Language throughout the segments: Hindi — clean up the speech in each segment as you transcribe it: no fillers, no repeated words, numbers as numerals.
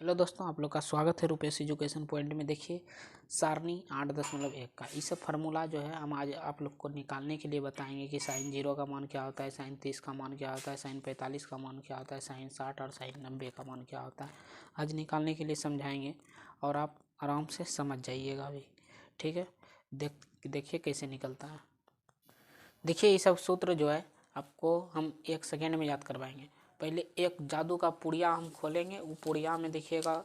हेलो दोस्तों, आप लोग का स्वागत है रुपेश एजुकेशन पॉइंट में। देखिए सारणी 8.1 का ये सब फार्मूला जो है हम आज आप लोग को निकालने के लिए बताएंगे कि साइन 0 का मान क्या होता है, साइन 30 का मान क्या होता है, साइन 45 का मान क्या होता है, साइन 60 और साइन 90 का मान क्या होता है। आज निकालने के लिए समझाएंगे और आप आराम से समझ जाइएगा अभी। ठीक है, देखिए कैसे निकलता है। देखिए ये सब सूत्र जो है आपको हम 1 सेकेंड में याद करवाएंगे। पहले एक जादू का पुड़िया हम खोलेंगे, वो पुड़िया में देखिएगा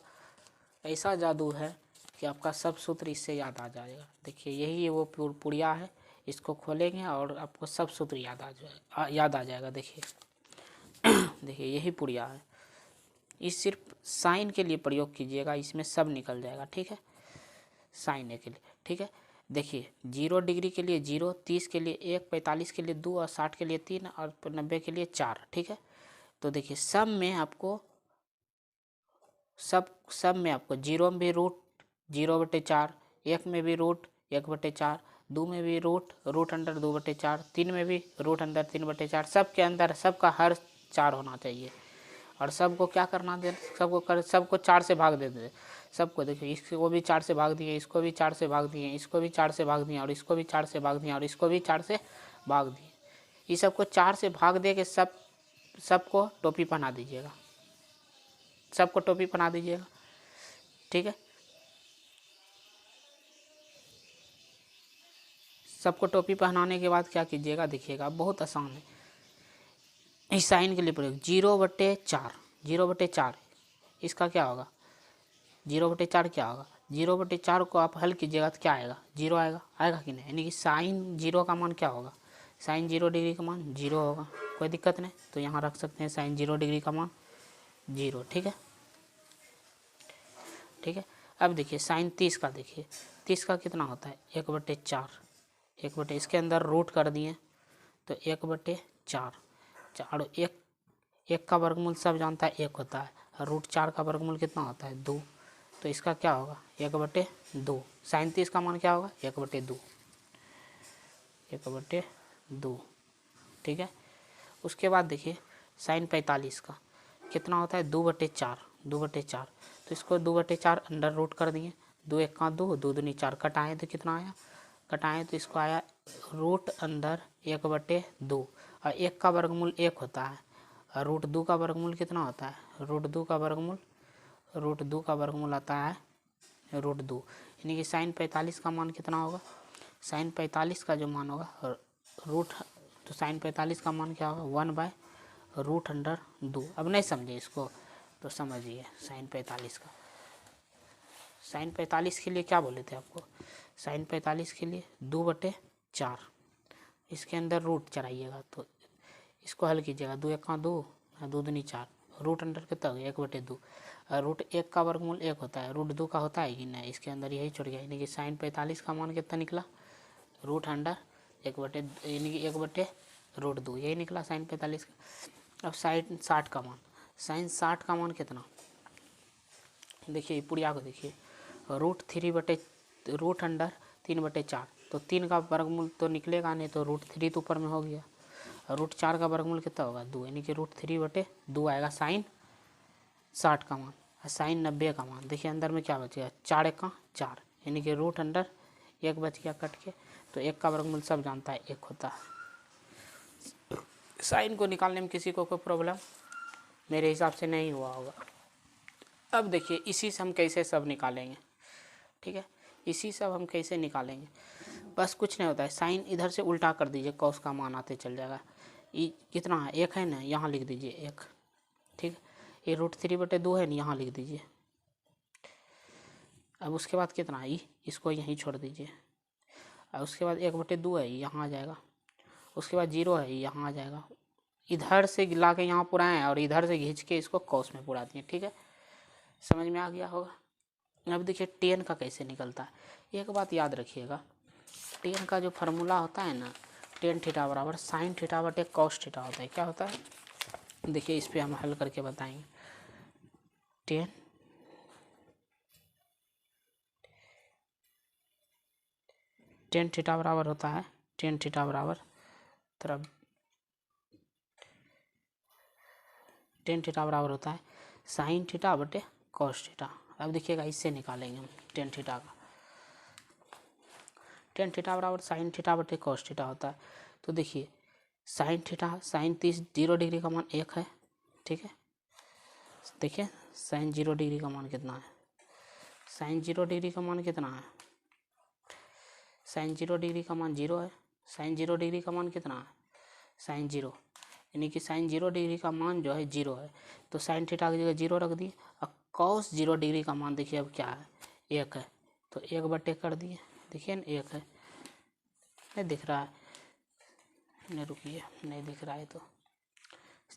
ऐसा जादू है कि आपका सब सूत्र इससे याद आ जाएगा। देखिए यही वो पुड़िया है, इसको खोलेंगे और आपको सब सूत्र याद आ जाएगा। देखिए देखिए यही पुड़िया है, इस सिर्फ साइन के लिए प्रयोग कीजिएगा, इसमें सब निकल जाएगा। ठीक है, साइन के लिए। ठीक है, देखिए 0 डिग्री के लिए 0, 30 के लिए 1, 45 के लिए 2 और 60 के लिए 3 और 90 के लिए 4। ठीक है, तो देखिए सब में आपको 0 में भी रूट 0/4, 1 में भी रूट 1/4, 2 में भी रूट अंडर 2/4, 3 में भी रूट अंडर 3/4। सबके अंदर सबका हर 4 होना चाहिए। और सबको क्या करना दे, सबको 4 से भाग दे दे। सबको देखिए, इसको भी 4 से भाग दिए, इसको भी 4 से भाग दिए, इसको भी 4 से भाग दिए और इसको भी 4 से भाग दिए और इसको भी 4 से भाग दिए। इस सबको 4 से भाग दे के सबको टोपी पहना दीजिएगा, सबको टोपी पहना दीजिएगा। ठीक है, सबको टोपी पहनाने के बाद क्या कीजिएगा, देखिएगा बहुत आसान है। इस साइन के लिए प्रयोग 0/4, 0/4 इसका क्या होगा, 0/4 क्या होगा, 0/4 को आप हल कीजिएगा तो क्या आएगा, 0 आएगा। आएगा कि नहीं, यानी कि साइन 0 का मान क्या होगा, साइन 0 डिग्री का मान 0 होगा। कोई दिक्कत नहीं, तो यहाँ रख सकते हैं साइन 0 डिग्री का मान 0। ठीक है, ठीक है। अब देखिए साइन 30 का, देखिए 30 का कितना होता है 1/4, 1/, इसके अंदर रूट कर दिए तो 1/4, और एक का वर्गमूल सब जानता है 1 होता है, और √4 का वर्गमूल कितना होता है 2, तो इसका क्या होगा 1/2। साइन 30 का मान क्या होगा 1/2, 1/2। ठीक है, उसके बाद देखिए साइन 45 का कितना होता है 2/4, 2/4, तो इसको 2/4 अंडर रूट कर दिए, 2 1 का 2, 2 दूनी 4, कटाएँ तो कितना आया, कटाएँ तो इसको आया रूट अंडर 1/2, और 1 का वर्गमूल 1 होता है, और √2 का वर्गमूल कितना होता है, √2 का वर्गमूल आता है √2। यानी कि साइन 45 का मान कितना होगा, साइन 45 का जो मान होगा रूट, तो साइन 45 का मान क्या होगा 1/√2। अब नहीं समझे इसको तो समझिए, साइन 45 का, साइन 45 के लिए क्या बोले थे आपको, साइन 45 के लिए 2/4, इसके अंदर रूट चढ़ाइएगा तो इसको हल कीजिएगा, 2 1 का 2, 2 दूनी 4, रूट अंडर कितना हो गया 1/2, और √1 का वर्गमूल 1 होता है, √2 का होता है कि नहीं, इसके अंदर यही छुड़ गया। यानी कि साइन 45 का मान कितना निकला, रूट अंडर 1/, यानी कि 1/√2, यही निकला साइन 45 का। अब साइन 60 का मान, साइन 60 का मान कितना, देखिए पुड़िया को देखिए, रूट अंडर 3/4, तो 3 का वर्गमूल तो निकलेगा नहीं, तो √3 तो ऊपर में हो गया, और √4 का वर्गमूल कितना होगा 2, यानी कि √3/2 आएगा साइन 60 का मान। और साइन 90 का मान देखिए अंदर में क्या बचेगा, 4 1 का 4, यानी कि रूट अंडर 1 बच गया कट के, तो 1 का वर्गमूल सब जानता है 1 होता है। साइन को निकालने में किसी को कोई प्रॉब्लम मेरे हिसाब से नहीं हुआ होगा। अब देखिए इसी से हम कैसे सब निकालेंगे। ठीक है, इसी सब हम कैसे निकालेंगे, बस कुछ नहीं होता है, साइन इधर से उल्टा कर दीजिए, कॉस का मान आते चल जाएगा। ये कितना है 1 है ना, यहाँ लिख दीजिए 1। ठीक है, ये √3/2 है ना, यहाँ लिख दीजिए। अब उसके बाद कितना है, इसको यहीं छोड़ दीजिए, और उसके बाद 1/2 है, यहाँ आ जाएगा। उसके बाद 0 है, यहाँ आ जाएगा। इधर से ला के यहाँ पुराएँ और इधर से खींच के इसको कॉस में पुरा दिए। ठीक है, समझ में आ गया होगा। अब देखिए टेन का कैसे निकलता है, एक बात याद रखिएगा, टेन का जो फार्मूला होता है ना, टेन थीटा बराबर साइन थीटा बटे कॉस थीटा होता है। क्या होता है, देखिए इस पर हम हल करके बताएंगे। टेन थीटा बराबर होता है, टेन थीटा बराबर तरफ टेन थीटा बराबर होता है साइन थीटा बटे कॉस थीटा। अब देखिएगा इससे निकालेंगे हम टेन थीटा का। टेन थीटा बराबर साइन थीटा बटे कॉस थीटा होता है। तो देखिए साइन थीटा, साइन 30 0 डिग्री का मान 1 है, ठीक है। देखिए साइन 0 डिग्री का मान कितना है, साइन 0 डिग्री का मान कितना है, साइन 0 डिग्री का मान 0 है। साइन 0 डिग्री का मान कितना है, साइन 0, यानी कि साइन 0 डिग्री का मान जो है 0 है। तो साइन थीटा की जगह 0 रख दिए। अब कॉस 0 डिग्री का मान देखिए अब क्या है, 1 है, तो 1/, कर दिए। देखिए ना 1 है, नहीं दिख रहा है, नहीं रुकिए, नहीं दिख रहा है। तो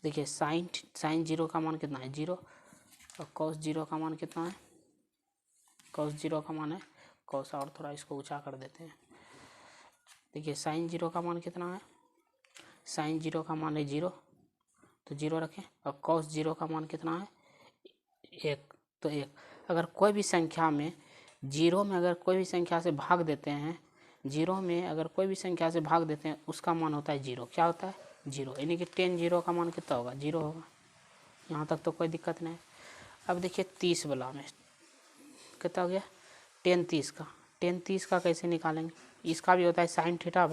देखिए साइन 0 का मान कितना है, 0, और कॉस 0 का मान कितना है, कॉस 0 का मान है कॉस, और थोड़ा इसको ऊंचा कर देते हैं। देखिए साइन 0 का मान कितना है, साइन 0 का मान है 0, तो 0 रखें। और कॉस 0 का मान कितना है, 1, तो 1। अगर कोई भी संख्या में 0 में अगर कोई भी संख्या से भाग देते हैं, 0 में अगर कोई भी संख्या से भाग देते हैं, उसका मान होता है 0। क्या होता है, 0, यानी कि टेन 0 का मान कितना होगा, 0 होगा। यहाँ तक तो कोई दिक्कत नहीं। अब देखिए 30 वाला में कितना हो गया, टेन 30 का। टेन 30 का कैसे निकालेंगे, इसका भी होता है साइन थीटा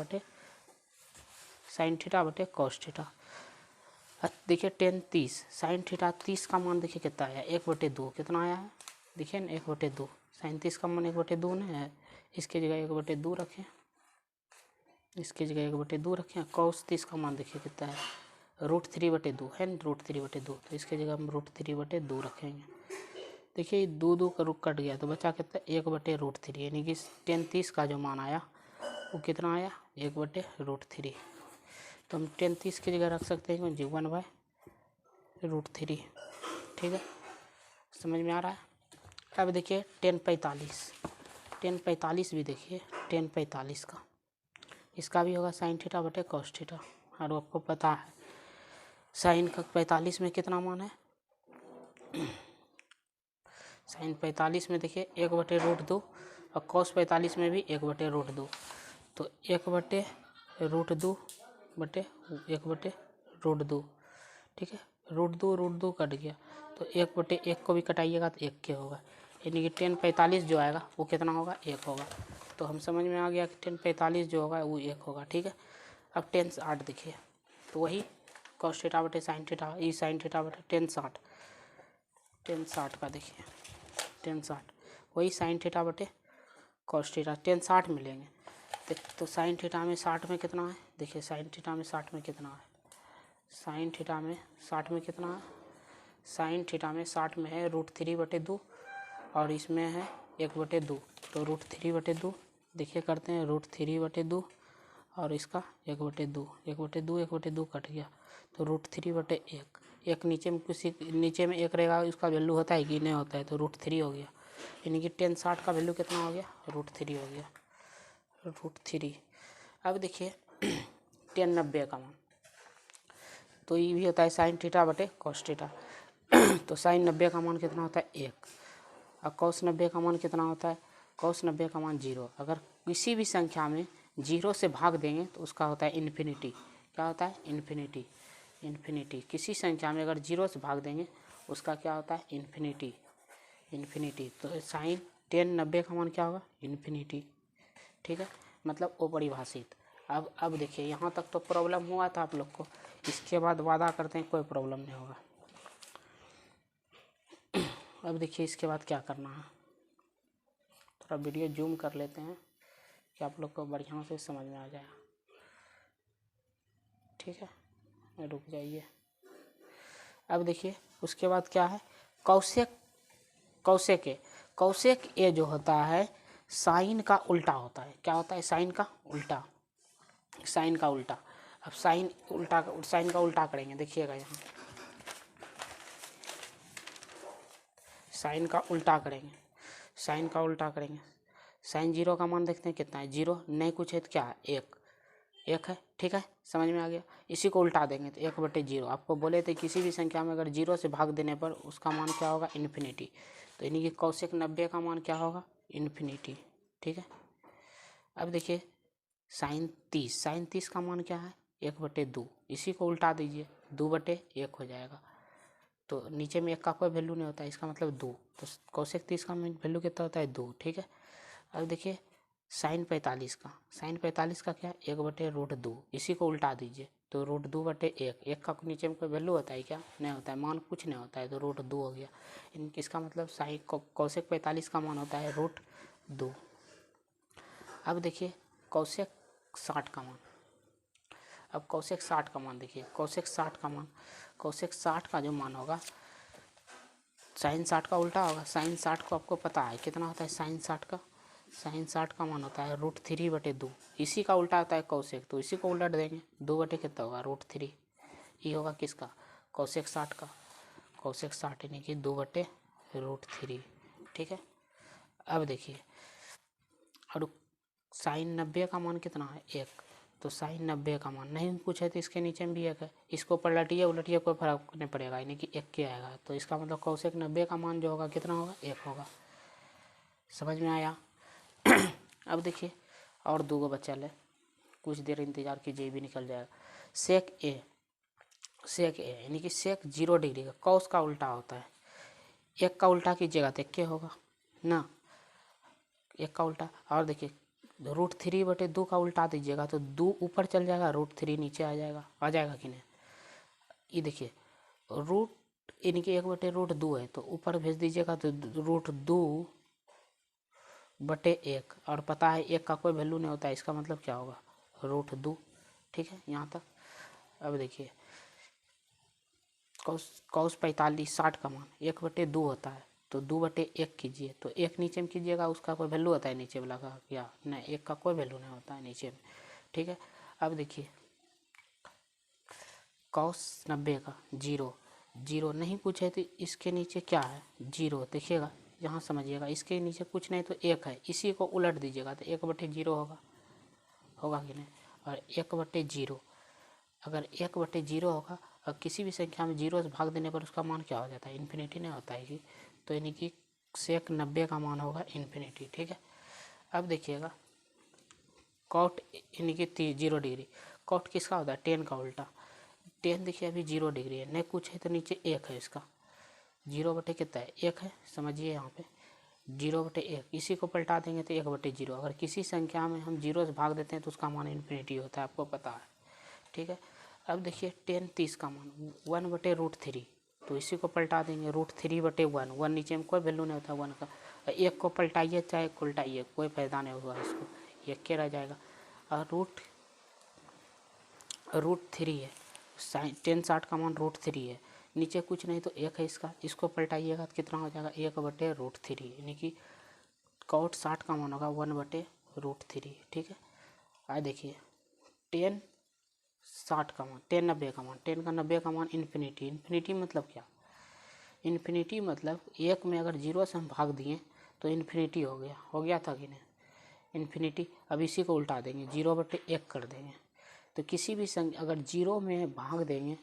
बटे कॉस थीटा। देखिए टेन 30 साइन थीटा 30 का मान देखिए कितना आया, 1/2। कितना आया है, देखिए ना 1/2। साइन 30 का मान 1/2 नहीं है, इसकी जगह 1/2 रखें, इसकी जगह 1/2 रखें। कॉस 30 का मान देखिए कितना है, √3/2 है ना, √3/2, तो इसकी जगह हम √3/2 रखेंगे। देखिए 2 का रूट कट गया, तो बचा कितना, 1/√3, यानी कि टेन 30 का जो मान आया वो कितना आया, 1/√3। तो हम टेन 30 की जगह रख सकते हैं जी 1/√3, ठीक है, समझ में आ रहा है। अब देखिए टेन 45 भी देखिए, टेन 45 का, इसका भी होगा साइन थीटा बटे कॉस थीटा। और आपको पता है साइन का 45 में कितना मान है, साइन 45 में देखिए 1/√2, और कॉस 45 में भी 1/√2, तो 1/√2 बटे 1/√2, ठीक है। √2 कट गया, तो 1/1 को भी कटाइएगा तो 1 के होगा, यानी कि टेन 45 जो आएगा वो कितना होगा, 1 होगा। तो हम समझ में आ गया कि टेन 45 जो होगा वो 1 होगा, ठीक है। अब टेन 60 देखिए, तो वही कॉस थीटा बटे साइन थीटा, ई साइन थीटा बटे टेन 60 का देखिए, टेन 60 वही साइन थीटा बटे कॉस थीटा, टेन 60 मिलेंगे। तो साइन थीटा में 60 में कितना है, देखिए साइन थीटा में 60 में कितना है, साइन थीटा में 60 में कितना है, साइन थीटा में 60 में है √3/2, और इसमें है 1/2, तो √3/2 देखिए करते हैं, √3/2 और इसका 1/2, 1/2 कट गया, तो √3/1, एक नीचे में किसी नीचे में 1 रहेगा, उसका वैल्यू होता है कि नहीं होता है, तो √3 हो गया, यानी कि टेन 60 का वैल्यू कितना हो गया, √3 हो गया, √3। अब देखिए टेन 90 का मान, तो ये भी होता है साइन थीटा बटे कॉस थीटा। तो साइन 90 का मान कितना होता है, 1, और कॉस 90 का मान कितना होता है, कॉस 90 का मान 0। अगर किसी भी संख्या में 0 से भाग देंगे तो उसका होता है इन्फिनिटी। क्या होता है, इन्फिनिटी। किसी संख्या में अगर 0 से भाग देंगे उसका क्या होता है, इन्फिनिटी। तो साइन टेन 90 का मान क्या होगा, इन्फिनिटी, ठीक है, मतलब अपरिभाषित। अब देखिए यहाँ तक तो प्रॉब्लम हुआ था आप लोग को, इसके बाद वादा करते हैं कोई प्रॉब्लम नहीं होगा। अब देखिए इसके बाद क्या करना है, थोड़ा वीडियो जूम कर लेते हैं कि आप लोग को बढ़िया से समझ में आ जाए, ठीक है, रुक जाइए। अब देखिए उसके बाद क्या है, कौशेक ए जो होता है साइन का उल्टा होता है। क्या होता है, साइन का उल्टा। अब साइन का उल्टा करेंगे, देखिएगा यहाँ साइन का उल्टा करेंगे, साइन 0 का मान देखते हैं कितना है, 0, नहीं कुछ है तो क्या है, 1 है, ठीक है, समझ में आ गया। इसी को उल्टा देंगे तो 1/0। आपको बोले थे किसी भी संख्या में अगर 0 से भाग देने पर उसका मान क्या होगा, इन्फिनिटी। तो यानी कि कौशिक 90 का मान क्या होगा, इन्फिनिटी, ठीक है। अब देखिए साइन 30 का मान क्या है, 1/2, इसी को उल्टा दीजिए, 2/1 हो जाएगा, तो नीचे में 1 का कोई वैल्यू नहीं होता है, इसका मतलब 2। तो कोसेक 30 का वैल्यू कितना होता है 2। ठीक है, अब देखिए साइन 45 का, साइन 45 का क्या, 1/√2। इसी को उल्टा दीजिए तो √2/1। 1 का नीचे में कोई वैल्यू होता है क्या, नहीं होता है, मान कुछ नहीं होता है, तो √2 हो गया। इसका मतलब साइन कोसेक 45 का मान होता है √2। अब देखिए कोसेक 60 का मान, अब कोसेक 60 का मान देखिए, कोसेक 60 का मान, कोसेक 60 का जो मान होगा साइन 60 का उल्टा होगा। साइन 60 को आपको पता है कितना होता है, साइन 60 का, साइन 60 का मान होता है √3/2। इसी का उल्टा होता है कोसेक, तो इसी को उल्टा देंगे, 2 बटे कितना होगा √3। ये होगा किसका, कोसेक 60 का, कोसेक 60 यानी कि 2/√3। ठीक है, अब देखिए और साइन 90 का मान कितना है 1, तो साइन 90 का मान नहीं पूछे तो इसके नीचे में भी 1 है, इसको पलटिए उलटिए कोई फर्क नहीं पड़ेगा, यानी कि 1 के आएगा। तो इसका मतलब कोसेक 90 का मान जो होगा कितना होगा 1 होगा। समझ में आया। अब देखिए और 2 बचल है, कुछ देर इंतजार कीजिए भी निकल जाएगा। सेक ए, सेक ए यानी कि सेक 0 डिग्री का, कॉस का उल्टा होता है, 1 का उल्टा कीजिएगा तो 1 होगा ना, 1 का उल्टा। और देखिए √3/2 का उल्टा दीजिएगा तो 2 ऊपर चल जाएगा, √3 नीचे आ जाएगा कि नहीं। ये देखिए रूट यानी कि 1/√2 है, तो ऊपर भेज दीजिएगा तो √2/1। और पता है 1 का कोई वैल्यू नहीं होता है, इसका मतलब क्या होगा √2। ठीक है यहाँ तक। अब देखिए कॉस 45 60 का मान 1/2 होता है, तो 2/1 कीजिए, तो 1 नीचे में कीजिएगा, उसका कोई वैल्यू होता है नीचे वाला का क्या, नहीं 1 का कोई वैल्यू नहीं होता है नीचे में। ठीक है, अब देखिए कॉस 90 का 0 नहीं पूछे तो इसके नीचे क्या है 0, देखिएगा यहाँ समझिएगा, इसके नीचे कुछ नहीं तो 1 है, इसी को उलट दीजिएगा तो 1/0 होगा कि नहीं। और 1/0 अगर 1/0 होगा और किसी भी संख्या में 0 से भाग देने पर उसका मान क्या हो जाता है, इन्फिनिटी नहीं होता है कि, तो यानी कि सेक 90 का मान होगा इन्फिनिटी। ठीक है, अब देखिएगा कॉट यानी कि 0 डिग्री, कॉट किसका होता है 10 का उल्टा, 10 देखिए अभी 0 डिग्री है, नहीं कुछ है तो नीचे 1 है, इसका 0 कितना है 1 है, समझिए यहाँ पे 0/1, इसी को पलटा देंगे तो 1/0। अगर किसी संख्या में हम 0 से भाग देते हैं तो उसका मान इन्फिनिटी होता है, आपको पता है। ठीक है, अब देखिए 10 30 का मान 1/√3, तो इसी को पलटा देंगे √3/1। 1 नीचे में कोई वैल्यू नहीं होता 1 का, 1 को पलटाइए चाहे उल्टाइए कोई फायदा नहीं होगा, इसको 1 के रह जाएगा। और √3 है, साइन 10 60 का मान √3 है, नीचे कुछ नहीं तो 1 है, इसको पलटाइएगा तो कितना हो जाएगा 1/√3, यानी कि कॉट 60 का मान होगा 1/√3। ठीक है, आज देखिए 10 60 का मान 10 90 का मान, 10 का 90 का मान इन्फिनिटी। इन्फिनिटी मतलब क्या, इन्फिनिटी मतलब 1 में अगर 0 से हम भाग दिए तो इन्फिनिटी हो गया था कि नहीं इन्फिनिटी। अब इसी को उल्टा देंगे 0/1 कर देंगे, तो किसी भी संख्या अगर 0 में भाग देंगे,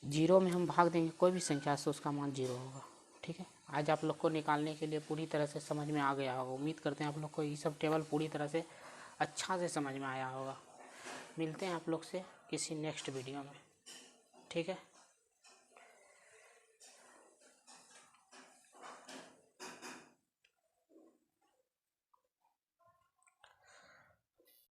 0 में हम भाग देंगे कोई भी संख्या से, उसका मान 0 होगा। ठीक है, आज आप लोग को निकालने के लिए पूरी तरह से समझ में आ गया होगा, उम्मीद करते हैं आप लोग को ये सब टेबल पूरी तरह से अच्छा से समझ में आया होगा। मिलते हैं आप लोग से किसी नेक्स्ट वीडियो में। ठीक है।